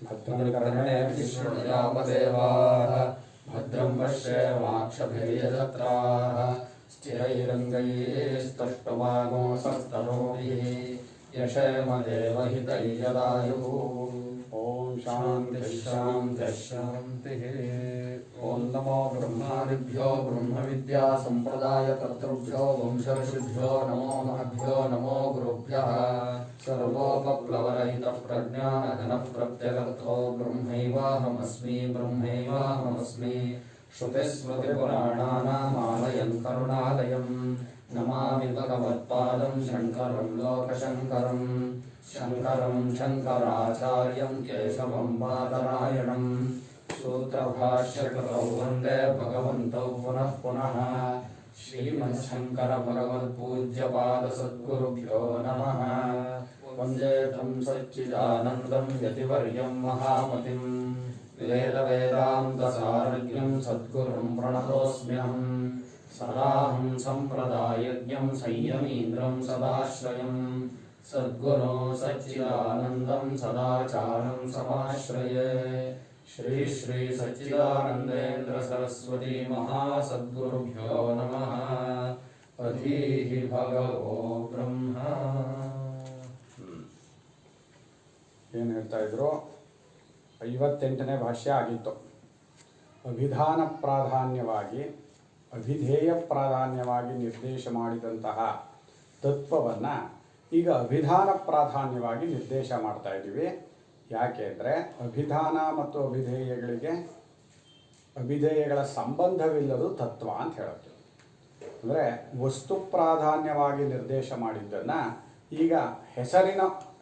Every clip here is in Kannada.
भद्रं कर्णेभिः शृणुयामदेवाः भद्रं पश्येमाक्षभिर्यजत्राः स्थिरैरङ्गैस्तुष्टुवागुंसस्तनूभिः यशेम देवहितं यदायुः। ॐ शान्तिः शान्तिः शान्तिः। ॐ नमो ब्रह्मादिभ्यो ब्रह्मविद्या सम्प्रदायकर्तृभ्यो वंशऋषिभ्यो नमो महद्भ्यो नमो गुरुभ्यः। सर्वोपप्लवरहितः प्रज्ञानघनप्रत्यगर्थो ब्रह्मैवाहमस्मि ब्रह्मैवाहमस्मि। श्रुतिस्मृतिपुराणानामालयं करुणालयं नमामि भगवत्पादं शङ्करं लोकशङ्करं। शङ्करं शङ्कराचार्यं केशवं बादरायणं। सूत्रभाष्यकृतौ वन्दे भगवन्तौ पुनः पुनः। श्रीमच्छङ्करभगवत्पूज्यपादसद्गुरुभ्यो नमः। वन्दे तं सच्चिदानन्दं यतिवर्यं महामतिं वेदवेदान्तसारज्ञं सद्गुरुं प्रणतोऽस्म्यहम्। सदाहं सम्प्रदायज्ञं संयमीन्द्रं सदाश्रयं सद्गुरो सच्चिदानन्दं सदाचारं समाश्रये। श्री श्री सच्चिदानन्देन्द्र सरस्वती महासद्गुरुभ्यो नमः। अधीः भगवो ब्रह्म। ಏನು ಹೇಳ್ತಾ ಇದ್ರು 58ನೇ ಭಾಷ್ಯ ಆಗಿತ್ತು. ಅಭಿಧಾನ ಪ್ರಾಧಾನ್ಯವಾಗಿ ಅಭಿಧೇಯ ಪ್ರಾಧಾನ್ಯವಾಗಿ ನಿರ್ದೇಶ ಮಾಡಿದಂತಹ ತತ್ವವನ್ನು ಈಗ ಅಭಿಧಾನ ಪ್ರಾಧಾನ್ಯವಾಗಿ ನಿರ್ದೇಶ ಮಾಡ್ತಾ ಇದ್ದೀವಿ. ಯಾಕೆ ಅಂದರೆ ಅಭಿಧಾನ ಮತ್ತು ಅಭಿಧೇಯಗಳ ಸಂಬಂಧವಿಲ್ಲದು ತತ್ವ ಅಂತ ಹೇಳುತ್ತೆ. ಅಂದರೆ ವಸ್ತು ಪ್ರಾಧಾನ್ಯವಾಗಿ ನಿರ್ದೇಶ ಮಾಡಿದ್ದನ್ನು ಈಗ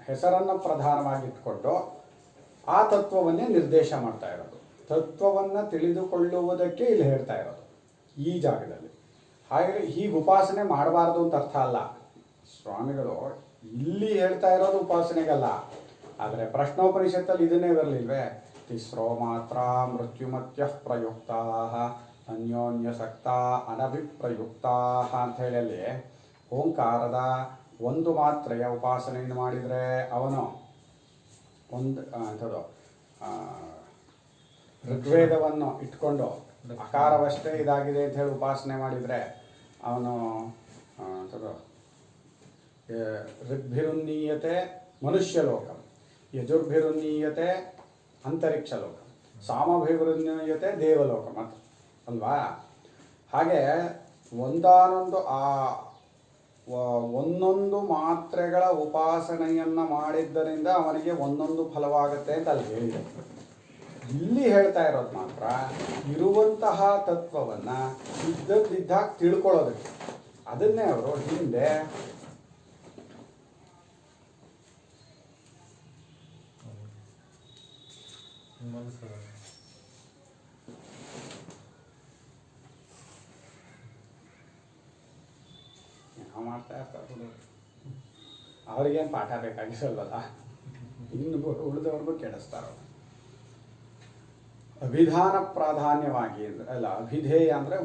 ಹೆಸರನ್ನು ಪ್ರಧಾನವಾಗಿಟ್ಕೊಂಡು ಆ ತತ್ವವನ್ನೇ ನಿರ್ದೇಶ ಮಾಡ್ತಾ ಇರೋದು. ತತ್ವವನ್ನು ತಿಳಿದುಕೊಳ್ಳುವುದಕ್ಕೆ ಇಲ್ಲಿ ಹೇಳ್ತಾ ಇರೋದು ಈ ಜಾಗದಲ್ಲಿ. ಹಾಗೆ ಹೀಗೆ ಉಪಾಸನೆ ಮಾಡಬಾರ್ದು ಅಂತ ಅರ್ಥ ಅಲ್ಲ. ಸ್ವಾಮಿಗಳು ಇಲ್ಲಿ ಹೇಳ್ತಾ ಇರೋದು ಉಪಾಸನೆಗಲ್ಲ. ಆದರೆ ಪ್ರಶ್ನೋಪನಿಷತ್ತಲ್ಲಿ ಇದನ್ನೇ ಬರಲಿಲ್ವೇ? ತಿಸ್ರೋ ಮಾತ್ರ ಮೃತ್ಯುಮತ್ಯ ಪ್ರಯುಕ್ತಾ ಅನ್ಯೋನ್ಯಸಕ್ತ ಅನಭಿಪ್ರಯುಕ್ತ ಅಂತ ಹೇಳಿ ಓಂಕಾರದ ಒಂದು ಮಾತ್ರೆಯ ಉಪಾಸನೆಯನ್ನು ಮಾಡಿದರೆ ಅವನು ಅಂಥದ್ದು ಋಗ್ವೇದವನ್ನು ಇಟ್ಕೊಂಡು ಅಕಾರವಷ್ಟೇ ಇದಾಗಿದೆ ಅಂತ ಹೇಳಿ ಉಪಾಸನೆ ಮಾಡಿದರೆ ಅವನು ಅಂಥದ್ದು ಋಗ್ಭಿರುನ್ನೀಯತೆ ಮನುಷ್ಯಲೋಕ, ಯಜುರ್ಭಿರುನ್ನೀಯತೆ ಅಂತರಿಕ್ಷ ಲೋಕ, ಸಾಮಭಿರುನ್ನೀಯತೆ ದೇವಲೋಕ ಮಾತ್ರ ಅಲ್ವಾ? ಹಾಗೆ ಒಂದೊಂದು ಮಾತ್ರೆಗಳ ಉಪಾಸನೆಯನ್ನು ಮಾಡಿದ್ದರಿಂದ ಅವನಿಗೆ ಒಂದೊಂದು ಫಲವಾಗುತ್ತೆ ಅಂತ ಅಲ್ಲಿ ಹೇಳಿದೆ. ಇಲ್ಲಿ ಹೇಳ್ತಾ ಇರೋದು ಮಾತ್ರ ಇರುವಂತಹ ತತ್ವವನ್ನು ಇದ್ದದ್ದಿದ್ದಾಗ ತಿಳ್ಕೊಳ್ಳೋದಕ್ಕೆ. ಅದನ್ನೇ ಅವರು ಹಿಂದೆ ಮಾಡ್ತಾ ಇರ್ತಾರೆ. ಅವ್ರಿಗೇನು ಪಾಠ ಬೇಕಾಗಿರಲ್ಲ, ಇನ್ನು ಉಳಿದವ್ರಿಗೂ ಕೆಡಿಸ್ತಾರ. ಅಭಿಧಾನ ಪ್ರಾಧಾನ್ಯವಾಗಿ ಅಲ್ಲ, ಅಭಿಧೇಯ ಅಂದರೆ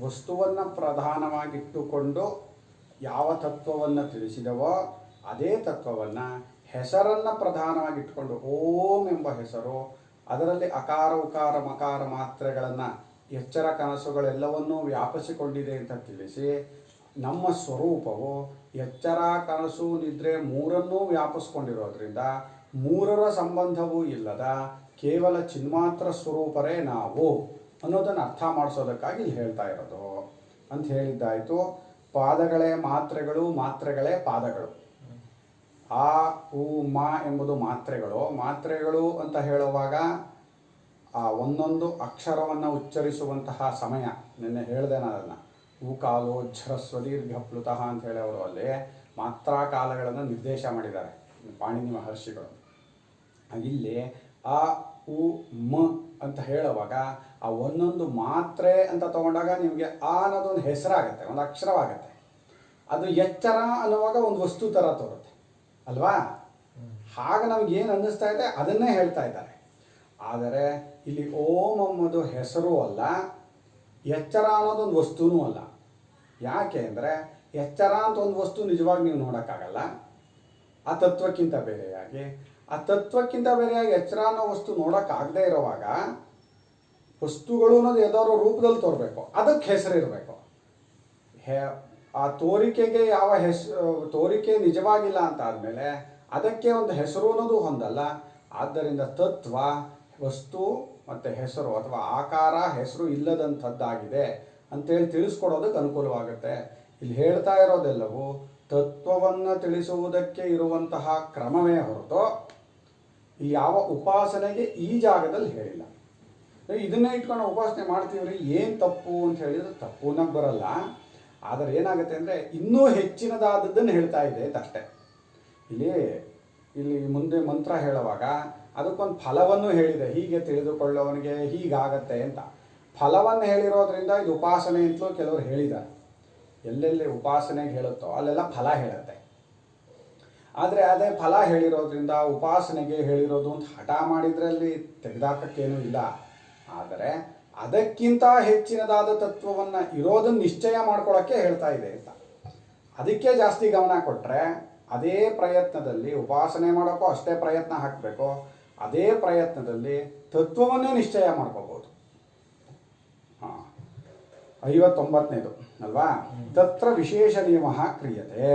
ವಸ್ತುವನ್ನು ಪ್ರಧಾನವಾಗಿಟ್ಟುಕೊಂಡು ಯಾವ ತತ್ವವನ್ನು ತಿಳಿಸಿದವೋ ಅದೇ ತತ್ವವನ್ನು ಹೆಸರನ್ನು ಪ್ರಧಾನವಾಗಿಟ್ಟುಕೊಂಡು ಓಂ ಎಂಬ ಹೆಸರು, ಅದರಲ್ಲಿ ಅಕಾರ ಉಕಾರ ಮಕಾರ ಮಾತ್ರೆಗಳನ್ನು ಎಚ್ಚರ ಕನಸುಗಳೆಲ್ಲವನ್ನೂ ವ್ಯಾಪಿಸಿಕೊಂಡಿದೆ ಅಂತ ತಿಳಿಸಿ ನಮ್ಮ ಸ್ವರೂಪವು ಎಚ್ಚರ ಕನಸು ನಿದ್ರೆ ಮೂರನ್ನೂ ವ್ಯಾಪಿಸ್ಕೊಂಡಿರೋದ್ರಿಂದ ಮೂರರ ಸಂಬಂಧವೂ ಇಲ್ಲದ ಕೇವಲ ಚಿನ್ಮಾತ್ರ ಸ್ವರೂಪರೇ ನಾವು ಅನ್ನೋದನ್ನು ಅರ್ಥ ಮಾಡಿಸೋದಕ್ಕಾಗಿ ಇಲ್ಲಿ ಹೇಳ್ತಾ ಇರೋದು ಅಂತ ಹೇಳಿದ್ದಾಯಿತು. ಪಾದಗಳೇ ಮಾತ್ರೆಗಳು, ಮಾತ್ರೆಗಳೇ ಪಾದಗಳು. ಆ ಉ ಮ ಎಂಬುದು ಮಾತ್ರೆಗಳು ಅಂತ ಹೇಳುವಾಗ ಆ ಒಂದೊಂದು ಅಕ್ಷರವನ್ನು ಉಚ್ಚರಿಸುವಂತಹ ಸಮಯ ನಿನ್ನೆ ಹೇಳಿದೆ ನಾನು ಅದನ್ನು. ಕಾಲೋಜ್ಜರ ಸ್ವದೀರ್ಘ ಪ್ಲುತಃ ಅಂತ ಹೇಳಿ ಅವರು ಅಲ್ಲಿ ಮಾತ್ರಾ ಕಾಲಗಳನ್ನು ನಿರ್ದೇಶ ಮಾಡಿದ್ದಾರೆ ಪಾಣಿನಿ ಮಹರ್ಷಿಗಳು. ಇಲ್ಲಿ ಆ ಉ ಮ ಅಂತ ಹೇಳುವಾಗ ಆ ಒಂದೊಂದು ಮಾತ್ರೆ ಅಂತ ತಗೊಂಡಾಗ ನಿಮಗೆ ಆ ಅನ್ನೋದೊಂದು ಹೆಸರಾಗುತ್ತೆ, ಒಂದು ಅಕ್ಷರವಾಗುತ್ತೆ. ಅದು ಎಚ್ಚರ ಅನ್ನುವಾಗ ಒಂದು ವಸ್ತು ಥರ ತೋರುತ್ತೆ ಅಲ್ವಾ? ಹಾಗೆ ನಮಗೇನು ಅನ್ನಿಸ್ತಾ ಇದೆ ಅದನ್ನೇ ಹೇಳ್ತಾ ಇದ್ದಾರೆ. ಆದರೆ ಇಲ್ಲಿ ಓಂ ಎಂಬುದು ಹೆಸರೂ ಅಲ್ಲ, ಎಚ್ಚರ ಅನ್ನೋದೊಂದು ವಸ್ತುನೂ ಅಲ್ಲ. ಯಾಕೆ ಅಂದರೆ ಎಚ್ಚರ ಅಂತ ಒಂದು ವಸ್ತು ನಿಜವಾಗಿ ನೀವು ನೋಡೋಕ್ಕಾಗಲ್ಲ. ಆ ತತ್ವಕ್ಕಿಂತ ಬೇರೆಯಾಗಿ ಆ ತತ್ವಕ್ಕಿಂತ ಬೇರೆಯಾಗಿ ಎಚ್ಚರ ಅನ್ನೋ ವಸ್ತು ನೋಡೋಕ್ಕಾಗದೇ ಇರೋವಾಗ ವಸ್ತುಗಳು ಅನ್ನೋದು ಯಾವ್ದಾದ್ರು ರೂಪದಲ್ಲಿ ತೋರಬೇಕು, ಅದಕ್ಕೆ ಹೆಸರು ಇರಬೇಕು. ಆ ತೋರಿಕೆಗೆ ಯಾವ ತೋರಿಕೆ ನಿಜವಾಗಿಲ್ಲ ಅಂತ ಆದಮೇಲೆ ಅದಕ್ಕೆ ಒಂದು ಹೆಸರು ಅನ್ನೋದು ಹೊಂದಲ್ಲ. ಆದ್ದರಿಂದ ತತ್ವ ವಸ್ತು ಮತ್ತು ಹೆಸರು ಅಥವಾ ಆಕಾರ ಹೆಸರು ಇಲ್ಲದಂಥದ್ದಾಗಿದೆ ಅಂತೇಳಿ ತಿಳಿಸ್ಕೊಡೋದಕ್ಕೆ ಅನುಕೂಲವಾಗುತ್ತೆ. ಇಲ್ಲಿ ಹೇಳ್ತಾ ಇರೋದೆಲ್ಲವೂ ತತ್ವವನ್ನು ತಿಳಿಸುವುದಕ್ಕೆ ಇರುವಂತಹ ಕ್ರಮವೇ ಹೊರತು ಇಲ್ಲಿ ಯಾವ ಉಪಾಸನೆಗೆ ಈ ಜಾಗದಲ್ಲಿ ಹೇಳಿಲ್ಲ. ಇದನ್ನೇ ಇಟ್ಕೊಂಡು ಉಪಾಸನೆ ಮಾಡ್ತೀವ್ರಿ ಏನು ತಪ್ಪು ಅಂತ ಹೇಳಿದ್ರೆ ತಪ್ಪು ಅನ್ನೋಕ್ಕೆ ಬರಲ್ಲ. ಆದರೆ ಏನಾಗುತ್ತೆ ಅಂದರೆ ಇನ್ನೂ ಹೆಚ್ಚಿನದಾದದ್ದನ್ನು ಹೇಳ್ತಾ ಇದೆ ಅಂತ ಅಷ್ಟೇ. ಇಲ್ಲಿ ಮುಂದೆ ಮಂತ್ರ ಹೇಳುವಾಗ ಅದಕ್ಕೊಂದು ಫಲವನ್ನು ಹೇಳಿದೆ, ಹೀಗೆ ತಿಳಿದುಕೊಳ್ಳೋವನಿಗೆ ಹೀಗಾಗತ್ತೆ ಅಂತ. ಫಲವನ್ನು ಹೇಳಿರೋದ್ರಿಂದ ಇದು ಉಪಾಸನೆ ಅಂತಲೂ ಕೆಲವರು ಹೇಳಿದ್ದಾರೆ. ಎಲ್ಲೆಲ್ಲಿ ಉಪಾಸನೆಗೆ ಹೇಳುತ್ತೋ ಅಲ್ಲೆಲ್ಲ ಫಲ ಹೇಳುತ್ತೆ. ಆದರೆ ಅದೇ ಫಲ ಹೇಳಿರೋದ್ರಿಂದ ಉಪಾಸನೆಗೆ ಹೇಳಿರೋದು ಅಂತ ಹಠ ಮಾಡಿದರೆ ಅಲ್ಲಿ ತೆಗೆದಾಕಕ್ಕೇನೂ ಇಲ್ಲ. ಆದರೆ ಅದಕ್ಕಿಂತ ಹೆಚ್ಚಿನದಾದ ತತ್ವವನ್ನು ಇರೋದನ್ನು ನಿಶ್ಚಯ ಮಾಡ್ಕೊಳ್ಳೋಕ್ಕೆ ಹೇಳ್ತಾ ಇದೆ ಅಂತ. ಅದಕ್ಕೆ ಜಾಸ್ತಿ ಗಮನ ಕೊಟ್ಟರೆ ಅದೇ ಪ್ರಯತ್ನದಲ್ಲಿ ಉಪಾಸನೆ ಮಾಡೋಕ್ಕೂ ಅಷ್ಟೇ ಪ್ರಯತ್ನ ಹಾಕಬೇಕು. ಅದೇ ಪ್ರಯತ್ನದಲ್ಲಿ ತತ್ವವನ್ನೇ ನಿಶ್ಚಯ ಮಾಡ್ಕೋಬೋದು. 59ನೇದು ಅಲ್ವಾ? ತತ್ರ ವಿಶೇಷ ನಿಯಮ ಕ್ರಿಯತೆ.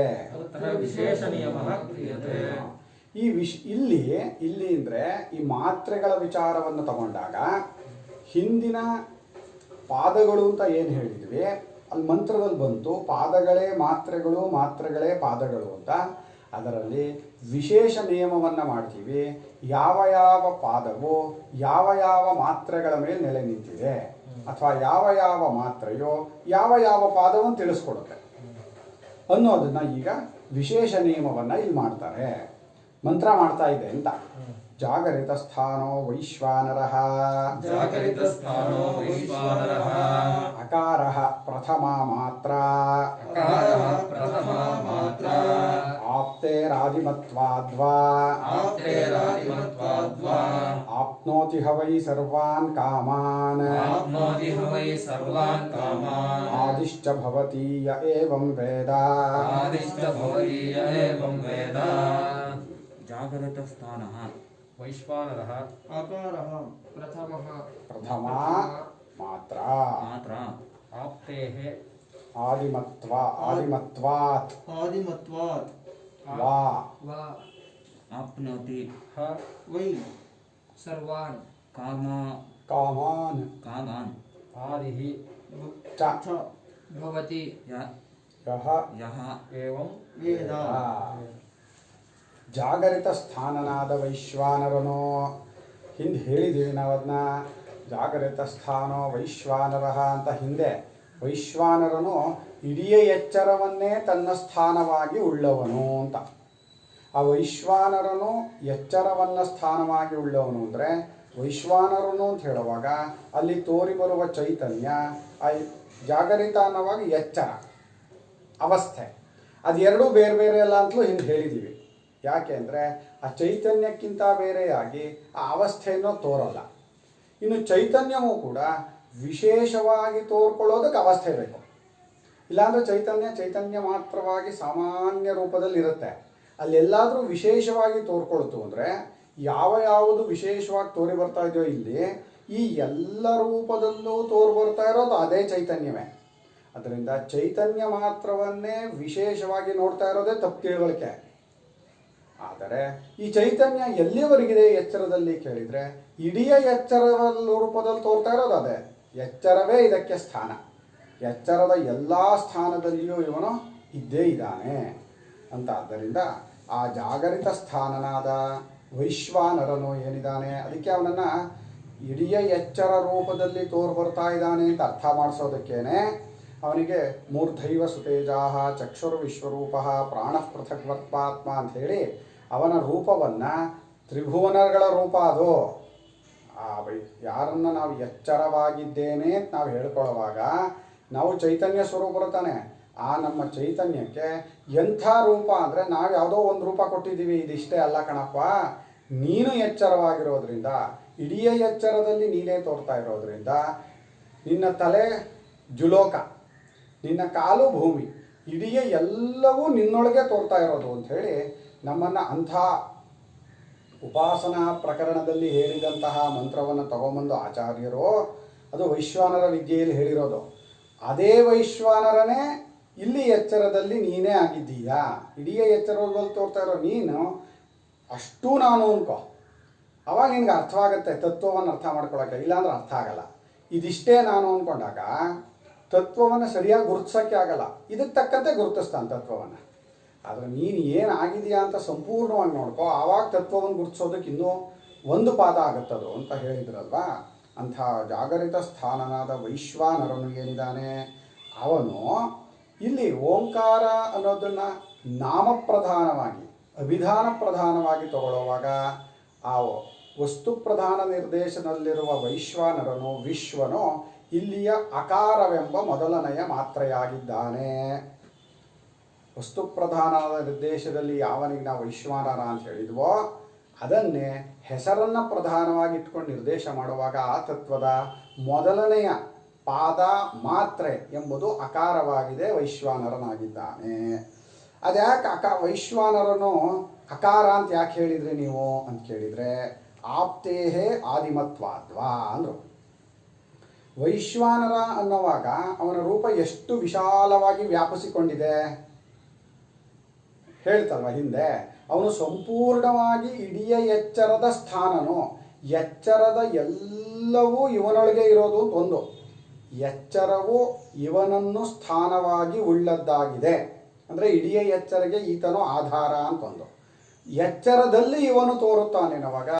ಇಲ್ಲಿ ಅಂದರೆ ಈ ಮಾತ್ರೆಗಳ ವಿಚಾರವನ್ನು ತಗೊಂಡಾಗ ಹಿಂದಿನ ಪಾದಗಳು ಅಂತ ಏನು ಹೇಳಿದ್ವಿ ಅಲ್ಲಿ ಮಂತ್ರದಲ್ಲಿ ಬಂತು ಪಾದಗಳೇ ಮಾತ್ರೆಗಳು, ಮಾತ್ರೆಗಳೇ ಪಾದಗಳು ಅಂತ. ಅದರಲ್ಲಿ ವಿಶೇಷ ನಿಯಮವನ್ನು ಮಾಡ್ತೀವಿ. ಯಾವ ಯಾವ ಪಾದವು ಯಾವ ಯಾವ ಮಾತ್ರೆಗಳ ಮೇಲೆ ನೆಲೆ ನಿಂತಿದೆ ಅಥವಾ ಯಾವ ಯಾವ ಮಾತ್ರೆಯೋ ಯಾವ ಯಾವ ಪಾದವನ್ನು ತಿಳಿಸ್ಕೊಡುತ್ತೆ ಅನ್ನೋದನ್ನ ಈಗ ವಿಶೇಷ ನಿಯಮವನ್ನು ಇಲ್ಲಿ ಮಾಡ್ತಾರೆ. ಮಂತ್ರ ಮಾಡ್ತಾ ಇದೆ ಅಂತ. ಜಾಗರಿತ ಸ್ಥಾನೋ ವೈಶ್ವಾನರಃ ಅಕಾರಃ ಪ್ರಥಮ ಮಾತ್ರ ಆಪ್ತೇರಾದಿಮತ್ವಾದ್ವಾ ಆಪ್ನೋತಿ ಹ ವೈ ಸರ್ವಾನ್ ಕಾಮಾನ್ ಆದಿಶ್ಚ ಭವತಿ ಯ ಏವಂ ವೇದ. ಜಾಗರಿತ ಸ್ಥಾನ ವೈಶ್ವಾನರಃ ಅಕಾರಃ ಪ್ರಥಮ ಮಾತ್ರ ಆಪ್ತೇಃ ಆದಿಮತ್ವಾತ್ ವಾ ಆಪ್ನೋತಿ ವೈ ಸರ್ವಾನ್ ಕಾಮಾನ್ ಆದಿಃ ಚ ಭವತಿ ಯಹ ಏವಂ ವೇದ. ಜಾಗರಿತ ಸ್ಥಾನನಾದ ವೈಶ್ವಾನರನು ಹಿಂದೆ ಹೇಳಿದ್ದೀವಿ ನಾವು ಅದನ್ನ. ಜಾಗರಿತ ಸ್ಥಾನೋ ವೈಶ್ವಾನರಃ ಅಂತ ಹಿಂದೆ. ವೈಶ್ವಾನರನು ಇಡೀ ಎಚ್ಚರವನ್ನೇ ತನ್ನ ಸ್ಥಾನವಾಗಿ ಉಳ್ಳವನು ಅಂತ. ಆ ವೈಶ್ವಾನರನು ಎಚ್ಚರವನ್ನು ಸ್ಥಾನವಾಗಿ ಉಳ್ಳವನು ಅಂದರೆ ವೈಶ್ವಾನರನು ಅಂತ ಹೇಳುವಾಗ ಅಲ್ಲಿ ತೋರಿ ಬರುವ ಚೈತನ್ಯ ಆ ಜಾಗರಿತ ಅನ್ನೋವಾಗ ಎಚ್ಚರ ಅವಸ್ಥೆ ಅದೆರಡೂ ಬೇರೆ ಬೇರೆ ಅಲ್ಲ ಅಂತಲೂ ಹಿಂದೆ ಹೇಳಿದ್ದೀವಿ. ಯಾಕೆ ಅಂದರೆ ಆ ಚೈತನ್ಯಕ್ಕಿಂತ ಬೇರೆಯಾಗಿ ಆ ಅವಸ್ಥೆಯನ್ನು ತೋರಲ್ಲ. ಇನ್ನು ಚೈತನ್ಯವೂ ಕೂಡ ವಿಶೇಷವಾಗಿ ತೋರ್ಕೊಳ್ಳೋದಕ್ಕೆ ಅವಸ್ಥೆ ಬೇಕು. ಇಲ್ಲಾಂದರೆ ಚೈತನ್ಯ ಮಾತ್ರವಾಗಿ ಸಾಮಾನ್ಯ ರೂಪದಲ್ಲಿ ಇರುತ್ತೆ. ಅಲ್ಲೆಲ್ಲಾದರೂ ವಿಶೇಷವಾಗಿ ತೋರ್ಕೊಳ್ತು ಅಂದರೆ ಯಾವುದು ವಿಶೇಷವಾಗಿ ತೋರಿ ಬರ್ತಾ ಇದೆಯೋ ಇಲ್ಲಿ ಈ ಎಲ್ಲ ರೂಪದಲ್ಲೂ ತೋರಿ ಬರ್ತಾ ಇರೋದು ಅದೇ ಚೈತನ್ಯವೇ. ಅದರಿಂದ ಚೈತನ್ಯ ಮಾತ್ರವನ್ನೇ ವಿಶೇಷವಾಗಿ ನೋಡ್ತಾ ಇರೋದೇ ತಪ್ಪು ತಿಳುವಳಿಕೆ. ಆದರೆ ಈ ಚೈತನ್ಯ ಎಲ್ಲಿವರೆಗಿದೆ ಎಚ್ಚರದಲ್ಲಿ ಕೇಳಿದರೆ ಇಡೀ ಎಚ್ಚರ ರೂಪದಲ್ಲಿ ತೋರ್ತಾ ಇರೋದು ಅದೇ. ಎಚ್ಚರವೇ ಇದಕ್ಕೆ ಸ್ಥಾನ. ಎಚ್ಚರದ ಎಲ್ಲ ಸ್ಥಾನದಲ್ಲಿಯೂ ಇವನು ಇದ್ದೇ ಇದ್ದಾನೆ ಅಂತ. ಆದ್ದರಿಂದ ಆ ಜಾಗರಿತ ಸ್ಥಾನನಾದ ವೈಶ್ವಾನರನು ಏನಿದ್ದಾನೆ ಅದಕ್ಕೆ ಅವನನ್ನು ಇಡೀ ಎಚ್ಚರ ರೂಪದಲ್ಲಿ ಬರ್ತಾ ಇದ್ದಾನೆ ಅಂತ ಅರ್ಥ ಮಾಡಿಸೋದಕ್ಕೇನೆ ಅವನಿಗೆ ಮೂರ್ಧೈವ ಸುತೇಜಾಹ ಚಕ್ಷುರ್ ವಿಶ್ವರೂಪ ಪ್ರಾಣಃ ಪೃಥಗ್ವತ್ಪಾತ್ಮ ಅಂಥೇಳಿ ಅವನ ರೂಪವನ್ನು ತ್ರಿಭುವನಗಳ ರೂಪ ಅದು. ಯಾರನ್ನು ನಾವು ಎಚ್ಚರವಾಗಿದ್ದೇನೆ ಅಂತ ನಾವು ಹೇಳ್ಕೊಳ್ಳುವಾಗ ನಾವು ಚೈತನ್ಯ ಸ್ವರೂಪರು ತಾನೆ. ಆ ನಮ್ಮ ಚೈತನ್ಯಕ್ಕೆ ಎಂಥ ರೂಪ ಅಂದರೆ ನಾವು ಯಾವುದೋ ಒಂದು ರೂಪ ಕೊಟ್ಟಿದ್ದೀವಿ, ಇದಿಷ್ಟೇ ಅಲ್ಲ ಕಣಪ್ಪ. ನೀನು ಎಚ್ಚರವಾಗಿರೋದ್ರಿಂದ ಇಡೀ ಎಚ್ಚರದಲ್ಲಿ ನೀನೇ ತೋರ್ತಾ ಇರೋದ್ರಿಂದ ನಿನ್ನ ತಲೆ ಜುಲೋಕ, ನಿನ್ನ ಕಾಲು ಭೂಮಿ, ಇಡೀ ಎಲ್ಲವೂ ನಿನ್ನೊಳಗೆ ತೋರ್ತಾ ಇರೋದು ಅಂಥೇಳಿ ನಮ್ಮನ್ನು ಅಂಥ ಉಪಾಸನಾ ಪ್ರಕರಣದಲ್ಲಿ ಹೇಳಿದಂತಹ ಮಂತ್ರವನ್ನು ತಗೊಂಬಂದು ಆಚಾರ್ಯರು ಅದು ವೈಶ್ವಾನರ ವಿದ್ಯೆಯಲ್ಲಿ ಹೇಳಿರೋದು. ಅದೇ ವೈಶ್ವಾನರನೇ ಇಲ್ಲಿ ಎಚ್ಚರದಲ್ಲಿ ನೀನೇ ಆಗಿದ್ದೀಯಾ. ಇಡೀ ಎಚ್ಚರದಲ್ಲಿ ತೋರ್ತಾ ಇರೋ ನೀನು ಅಷ್ಟು ನಾನು ಅನ್ಕೋ. ಅವಾಗ ನಿನ್ಗೆ ಅರ್ಥವಾಗುತ್ತೆ ತತ್ವವನ್ನು ಅರ್ಥ ಮಾಡ್ಕೊಳಕ್ಕೆ, ಇಲ್ಲಾಂದ್ರೆ ಅರ್ಥ ಆಗಲ್ಲ. ಇದಿಷ್ಟೇ ನಾನು ಅಂದ್ಕೊಂಡಾಗ ತತ್ವವನ್ನು ಸರಿಯಾಗಿ ಗುರುತಿಸೋಕ್ಕೆ ಆಗಲ್ಲ. ಇದಕ್ಕೆ ತಕ್ಕಂತೆ ಗುರುತಿಸ್ತಾನೆ ತತ್ವವನ್ನು. ಆದರೆ ನೀನು ಏನಾಗಿದೆಯಾ ಅಂತ ಸಂಪೂರ್ಣವಾಗಿ ನೋಡ್ಕೋ, ಆವಾಗ ತತ್ವವನ್ನು ಗುರುತಿಸೋದಕ್ಕೆ ಇನ್ನೂ ಒಂದು ಪಾದ ಆಗುತ್ತದು ಅಂತ ಹೇಳಿದ್ರಲ್ವಾ. ಅಂಥ ಜಾಗರಿತ ಸ್ಥಾನನಾದ ವೈಶ್ವಾನರನು ಏನಿದ್ದಾನೆ ಅವನು ಇಲ್ಲಿ ಓಂಕಾರ ಅನ್ನೋದನ್ನು ನಾಮಪ್ರಧಾನವಾಗಿ ಅಭಿಧಾನ ಪ್ರಧಾನವಾಗಿ ತಗೊಳ್ಳುವಾಗ ಆ ವಸ್ತು ಪ್ರಧಾನ ನಿರ್ದೇಶನದಲ್ಲಿರುವ ವೈಶ್ವಾನರನು ವಿಶ್ವನು ಇಲ್ಲಿಯ ಅಕಾರವೆಂಬ ಮೊದಲನೆಯ ಮಾತ್ರೆಯಾಗಿದ್ದಾನೆ. ವಸ್ತು ಪ್ರಧಾನದ ನಿರ್ದೇಶದಲ್ಲಿ ಯಾವನಿಗೆ ನಾವು ವೈಶ್ವಾನರ ಅಂತ ಹೇಳಿದ್ವೋ ಅದನ್ನೇ ಹೆಸರನ್ನು ಪ್ರಧಾನವಾಗಿ ಇಟ್ಕೊಂಡು ನಿರ್ದೇಶ ಮಾಡುವಾಗ ಆ ತತ್ವದ ಮೊದಲನೆಯ ಪಾದ ಮಾತ್ರೆ ಎಂಬುದು ಅಕಾರವಾಗಿದೆ, ವೈಶ್ವಾನರನಾಗಿದ್ದಾನೆ. ಅದ್ಯಾಕೆ ವೈಶ್ವಾನರನು ಅಕಾರ ಅಂತ ಯಾಕೆ ಹೇಳಿದ್ರಿ ನೀವು ಅಂತ ಕೇಳಿದರೆ ಆಪ್ತೇಹೇ ಆದಿಮತ್ವಾದ್ವಾ ಅಂದರು. ವೈಶ್ವಾನರ ಅನ್ನುವಾಗ ಅವನ ರೂಪ ಎಷ್ಟು ವಿಶಾಲವಾಗಿ ವ್ಯಾಪಿಸಿಕೊಂಡಿದೆ ಹೇಳ್ತಲ್ವ ಹಿಂದೆ. ಅವನು ಸಂಪೂರ್ಣವಾಗಿ ಇಡೀ ಎಚ್ಚರದ ಸ್ಥಾನನು. ಎಚ್ಚರದ ಎಲ್ಲವೂ ಇವನೊಳಗೆ ಇರೋದು ಅಂತ ಒಂದು. ಎಚ್ಚರವು ಇವನನ್ನು ಸ್ಥಾನವಾಗಿ ಉಳ್ಳದ್ದಾಗಿದೆ ಅಂದರೆ ಇಡೀ ಎಚ್ಚರಿಗೆ ಈತನು ಆಧಾರ ಅಂತ ಒಂದು. ಎಚ್ಚರದಲ್ಲಿ ಇವನು ತೋರುತ್ತಾನೆ ನವಾಗ